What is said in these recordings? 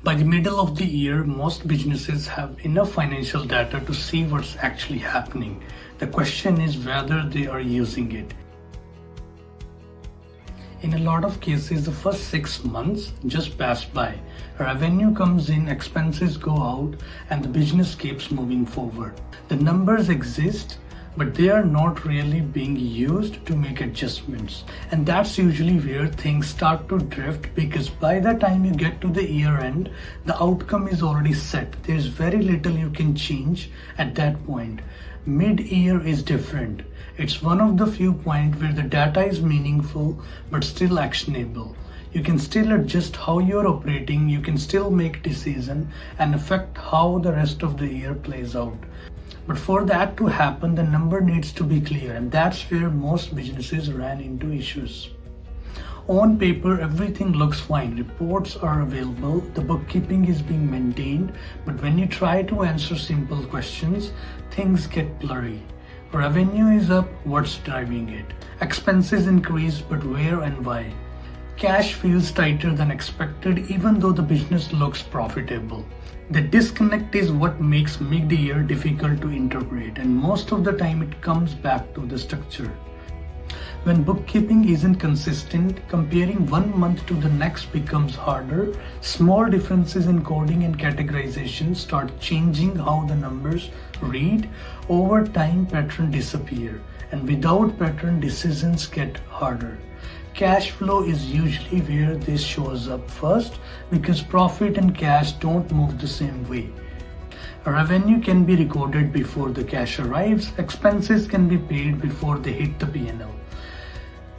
By the middle of the year, most businesses have enough financial data to see what's actually happening. The question is whether they are using it. In a lot of cases, the first 6 months just pass by. Revenue comes in, expenses go out, and the business keeps moving forward. The numbers exist, but they are not really being used to make adjustments. And that's usually where things start to drift, because by the time you get to the year end, the outcome is already set. There's very little you can change at that point. Mid-year is different. It's one of the few points where the data is meaningful but still actionable. You can still adjust how you're operating, you can still make decisions and affect how the rest of the year plays out. But for that to happen, the number needs to be clear, and that's where most businesses ran into issues. On paper, everything looks fine. Reports are available, the bookkeeping is being maintained, but when you try to answer simple questions, things get blurry. Revenue is up, what's driving it? Expenses increase, but where and why? Cash feels tighter than expected even though the business looks profitable. The disconnect is what makes mid-year difficult to interpret, and most of the time it comes back to the structure. When bookkeeping isn't consistent, comparing one month to the next becomes harder. Small differences in coding and categorization start changing how the numbers read. Over time, patterns disappear, and without pattern, decisions get harder. Cash flow is usually where this shows up first, because profit and cash don't move the same way. Revenue can be recorded before the cash arrives. Expenses can be paid before they hit the P&L.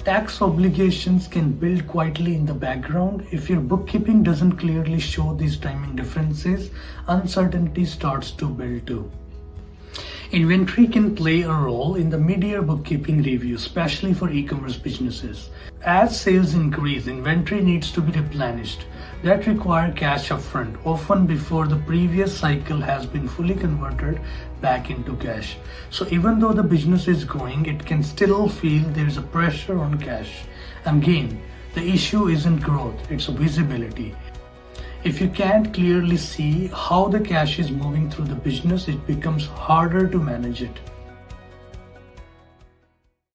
Tax obligations can build quietly in the background. If your bookkeeping doesn't clearly show these timing differences, uncertainty starts to build too. Inventory can play a role in the mid-year bookkeeping review, especially for e-commerce businesses. As sales increase, inventory needs to be replenished. That requires cash upfront, often before the previous cycle has been fully converted back into cash. So even though the business is growing, it can still feel there's a pressure on cash. Again, the issue isn't growth, it's visibility. If you can't clearly see how the cash is moving through the business, it becomes harder to manage it.